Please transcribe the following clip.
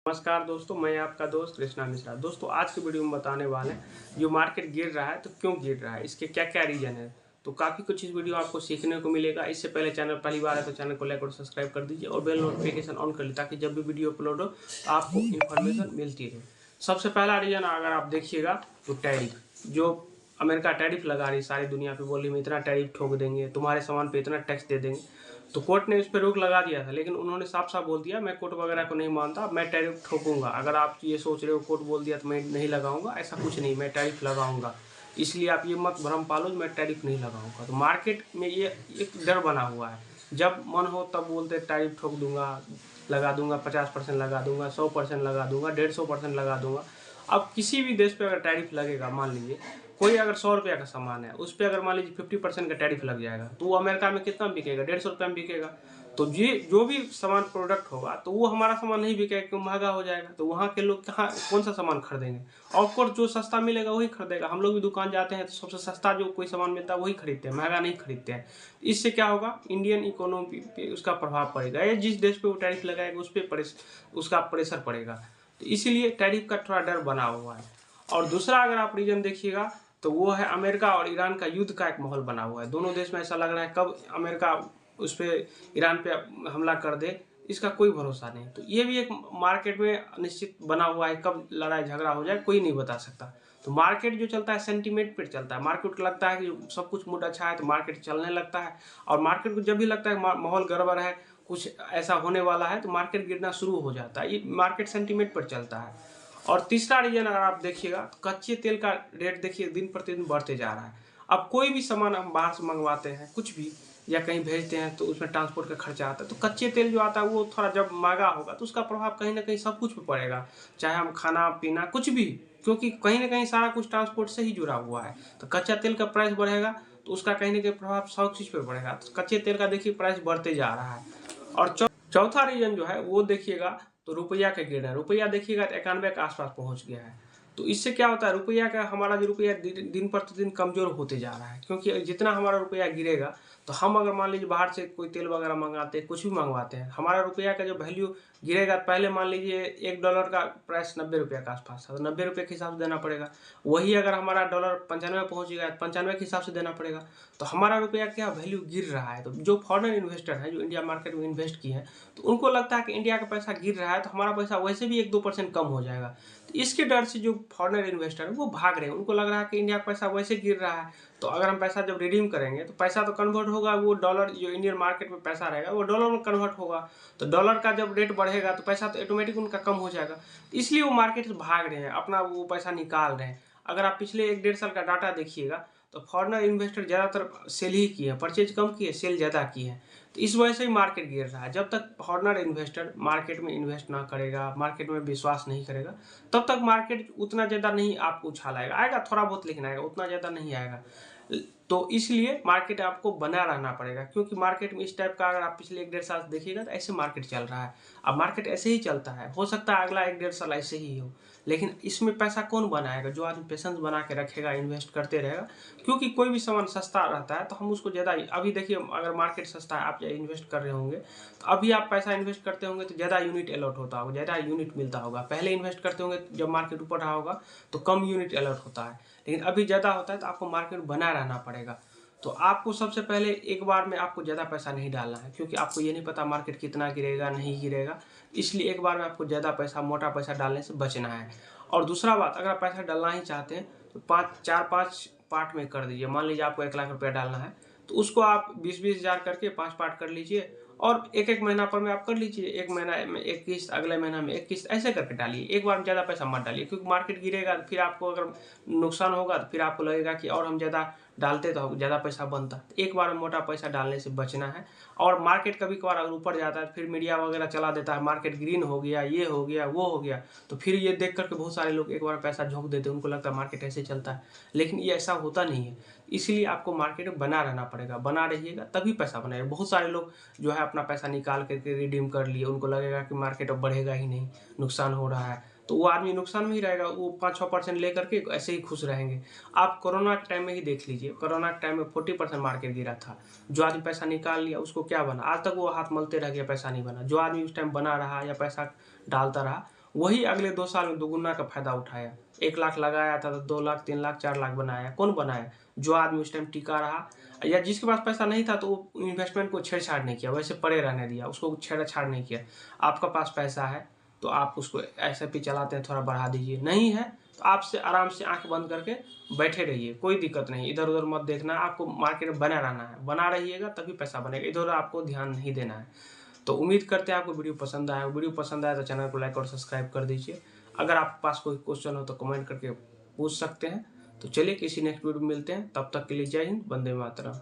नमस्कार दोस्तों, मैं आपका दोस्त कृष्णा मिश्रा। दोस्तों आज की वीडियो में बताने वाले हैं जो मार्केट गिर रहा है तो क्यों गिर रहा है, इसके क्या क्या रीजन है। तो काफ़ी कुछ इस वीडियो आपको सीखने को मिलेगा। इससे पहले चैनल पहली बार है तो चैनल को लाइक और सब्सक्राइब कर दीजिए और बेल नोटिफिकेशन ऑन कर लीजिए ताकि जब भी वीडियो अपलोड हो तो आपको इन्फॉर्मेशन मिलती रहे। सबसे पहला रीजन अगर आप देखिएगा तो टैरिफ, जो अमेरिका टैरिफ लगा रही सारी दुनिया पे, बोल रही हम इतना टैरिफ ठोक देंगे, तुम्हारे सामान पे इतना टैक्स दे देंगे। तो कोर्ट ने इस पर रोक लगा दिया था, लेकिन उन्होंने साफ साफ बोल दिया मैं कोर्ट वगैरह को नहीं मानता, मैं टैरिफ ठोकूंगा। अगर आप ये सोच रहे हो कोर्ट बोल दिया तो मैं नहीं लगाऊंगा, ऐसा कुछ नहीं, मैं टैरिफ लगाऊंगा। इसलिए आप ये मत भ्रम पालो मैं टैरिफ नहीं लगाऊंगा। तो मार्केट में ये एक डर बना हुआ है, जब मन हो तब बोलते टैरिफ ठोक दूंगा, लगा दूंगा, 50% लगा दूंगा, 100% लगा दूंगा, 150% लगा दूंगा। अब किसी भी देश पे अगर टैरिफ लगेगा, मान लीजिए कोई अगर 100 रुपये का सामान है, उस पर अगर मान लीजिए 50% का टैरिफ लग जाएगा तो वो अमेरिका में कितना बिकेगा, 150 रुपये में बिकेगा। तो ये जो भी सामान प्रोडक्ट होगा तो वो हमारा सामान नहीं बिकेगा क्यों, महंगा हो जाएगा। तो वहाँ के लोग कहाँ कौन सा सामान खरीदेंगे। ऑफकोर्स जो सस्ता मिलेगा वही खरीदेगा। हम लोग भी दुकान जाते हैं तो सबसे सस्ता जो कोई सामान मिलता है वही खरीदते हैं, महंगा नहीं खरीदते हैं। इससे क्या होगा, इंडियन इकोनॉमी पे उसका प्रभाव पड़ेगा, या जिस देश पे वो टैरिफ लगाएगा उस पर उसका प्रेशर पड़ेगा। तो इसीलिए टैरिफ का थोड़ा डर बना हुआ है। और दूसरा अगर आप रीजन देखिएगा तो वो है अमेरिका और ईरान का युद्ध का एक माहौल बना हुआ है। दोनों देश में ऐसा लग रहा है कब अमेरिका उस पर ईरान पे हमला कर दे, इसका कोई भरोसा नहीं। तो ये भी एक मार्केट में निश्चित बना हुआ है, कब लड़ाई झगड़ा हो जाए कोई नहीं बता सकता। तो मार्केट जो चलता है सेंटीमेंट पर चलता है। मार्केट को लगता है कि सब कुछ मूड अच्छा है तो मार्केट चलने लगता है, और मार्केट को जब भी लगता है माहौल गड़बड़ है, कुछ ऐसा होने वाला है, तो मार्केट गिरना शुरू हो जाता है। ये मार्केट सेंटीमेंट पर चलता है। और तीसरा रीजन अगर आप देखिएगा तो कच्चे तेल का रेट देखिए दिन प्रतिदिन बढ़ते जा रहा है। अब कोई भी सामान हम बाहर से मंगवाते हैं, कुछ भी, या कहीं भेजते हैं तो उसमें ट्रांसपोर्ट का खर्चा आता है। तो कच्चे तेल जो आता है वो थोड़ा जब महंगा होगा तो उसका प्रभाव कहीं ना कहीं सब कुछ पे पड़ेगा, चाहे हम खाना पीना कुछ भी, क्योंकि कहीं ना कहीं सारा कुछ ट्रांसपोर्ट से ही जुड़ा हुआ है। तो कच्चा तेल का प्राइस बढ़ेगा तो उसका कहीं ना कहीं प्रभाव सब चीज़ पर पड़ेगा। तो कच्चे तेल का देखिए प्राइस बढ़ते जा रहा है। और चौथा रीजन जो है वो देखिएगा तो रुपया का गिरना है। रुपया देखिएगा तो 91 के आसपास पहुंच गया है। तो इससे क्या होता है, रुपया का हमारा जो रुपया दिन प्रतिदिन कमजोर होते जा रहा है, क्योंकि जितना हमारा रुपया गिरेगा तो हम अगर मान लीजिए बाहर से कोई तेल वगैरह मंगाते हैं, कुछ भी मंगवाते हैं, हमारा रुपया का जो वैल्यू गिरेगा। पहले मान लीजिए $1 का प्राइस 90 रुपये के आसपास था, तो 90 रुपये के हिसाब से देना पड़ेगा। वही अगर हमारा डॉलर 95 पहुंचेगा तो 95 के हिसाब से देना पड़ेगा। तो हमारा रुपया क्या वैल्यू गिर रहा है। तो जो फॉरेन इन्वेस्टर है जो इंडिया मार्केट में इन्वेस्ट किए हैं, तो उनको लगता है कि इंडिया का पैसा गिर रहा है तो हमारा पैसा वैसे भी 1-2% कम हो जाएगा। तो इसके डर से जो फॉरेनर इन्वेस्टर है वो भाग रहे हैं। उनको लग रहा है कि इंडिया का पैसा वैसे गिर रहा है, तो अगर हम पैसा जब रिडीम करेंगे तो पैसा तो कन्वर्ट होगा, वो डॉलर जो इंडियन मार्केट में पैसा रहेगा वो डॉलर में कन्वर्ट होगा। तो डॉलर का जब रेट बढ़ेगा तो पैसा तो ऑटोमेटिक उनका कम हो जाएगा। तो इसलिए वो मार्केट से भाग रहे हैं, अपना वो पैसा निकाल रहे हैं। अगर आप पिछले 1-1.5 साल का डाटा देखिएगा तो फॉरेनर इन्वेस्टर ज़्यादातर सेल ही किए हैं, परचेज कम किए, सेल ज़्यादा किए हैं। तो इस वजह से ही मार्केट गिर रहा है। जब तक फॉरेनर इन्वेस्टर मार्केट में इन्वेस्ट ना करेगा, मार्केट में विश्वास नहीं करेगा, तब तक मार्केट उतना ज़्यादा नहीं आपको उछाल आएगा। आएगा थोड़ा बहुत लेकिन आएगा, उतना ज़्यादा नहीं आएगा। तो इसलिए मार्केट आपको बना रहना पड़ेगा, क्योंकि मार्केट में इस टाइप का अगर आप पिछले 1-1.5 साल देखिएगा तो ऐसे मार्केट चल रहा है। अब मार्केट ऐसे ही चलता है, हो सकता है अगला 1-1.5 साल ऐसे ही हो, लेकिन इसमें पैसा कौन बनाएगा, जो आदमी पेशेंस बना के रखेगा, इन्वेस्ट करते रहेगा। क्योंकि कोई भी सामान सस्ता रहता है तो हम उसको ज़्यादा, अभी देखिए अगर मार्केट सस्ता है, आप इन्वेस्ट कर रहे होंगे तो अभी आप पैसा इन्वेस्ट करते होंगे तो ज़्यादा यूनिट अलॉट होता होगा, ज़्यादा यूनिट मिलता होगा। पहले इन्वेस्ट करते होंगे जब मार्केट ऊपर रहा होगा तो कम यूनिट अलॉट होता है, लेकिन अभी ज़्यादा होता है तो आपको मार्केट बना रहना पड़ेगा। तो आपको सबसे पहले एक बार में आपको ज़्यादा पैसा नहीं डालना है, क्योंकि आपको ये नहीं पता मार्केट कितना गिरेगा नहीं गिरेगा। इसलिए एक बार में आपको ज़्यादा पैसा, मोटा पैसा डालने से बचना है। और दूसरा बात, अगर आप पैसा डालना ही चाहते हैं तो 4-5 पार्ट में कर दीजिए। मान लीजिए आपको 1 लाख रुपया डालना है तो उसको आप 20-20 हज़ार करके 5 पार्ट कर लीजिए, और एक महीना पर में आप कर लीजिए। एक महीना में एक किस्त, अगले महीना में एक किस्त, ऐसे करके डालिए। एक बार में ज़्यादा पैसा मत डालिए, क्योंकि मार्केट गिरेगा तो फिर आपको अगर नुकसान होगा तो फिर आपको लगेगा कि और हम ज़्यादा डालते तो ज़्यादा पैसा बनता। तो एक बार में मोटा पैसा डालने से बचना है। और मार्केट कभी कभार अगर ऊपर जाता है फिर मीडिया वगैरह चला देता है मार्केट ग्रीन हो गया, ये हो गया, वो हो गया, तो फिर ये देख करके बहुत सारे लोग एक बार पैसा झोंक देते हैं। उनको लगता है मार्केट ऐसे चलता है, लेकिन ये ऐसा होता नहीं है। इसलिए आपको मार्केट में बना रहना पड़ेगा, बना रहिएगा तभी पैसा बनेगा। बहुत सारे लोग जो है अपना पैसा निकाल करके रिडीम कर लिए, उनको लगेगा कि मार्केट अब बढ़ेगा ही नहीं, नुकसान हो रहा है, तो वो आदमी नुकसान में ही रहेगा। वो 5-6% लेकर के ऐसे ही खुश रहेंगे। आप कोरोना के टाइम में ही देख लीजिए, कोरोना के टाइम में 40% मार्केट गिरा था। जो आदमी पैसा निकाल लिया उसको क्या बना, आज तक वो हाथ मलते रह गया, पैसा नहीं बना। जो आदमी उस टाइम बना रहा या पैसा डालता रहा वही अगले 2 साल में दुगुना का फायदा उठाया। 1 लाख लगाया था तो 2 लाख, 3 लाख, 4 लाख बनाया। कौन बनाया? जो आदमी उस टाइम टिका रहा, या जिसके पास पैसा नहीं था तो वो इन्वेस्टमेंट को छेड़छाड़ नहीं किया, वैसे पड़े रहने दिया, उसको छेड़छाड़ नहीं किया। आपका पास पैसा है तो आप उसको SIP चलाते हैं, थोड़ा बढ़ा दीजिए। नहीं है तो आपसे आराम से आंख बंद करके बैठे रहिए, कोई दिक्कत नहीं। इधर उधर मत देखना है, आपको मार्केट में बना रहना है। बना रहिएगा तभी पैसा बनेगा, इधर उधर आपको ध्यान नहीं देना है। तो उम्मीद करते हैं आपको वीडियो पसंद आया। वीडियो पसंद आया तो चैनल को लाइक और सब्सक्राइब कर दीजिए। अगर आपके पास कोई क्वेश्चन हो तो कमेंट करके पूछ सकते हैं। तो चलिए किसी नेक्स्ट वीडियो में मिलते हैं, तब तक के लिए जय हिंद, वंदे मातरम।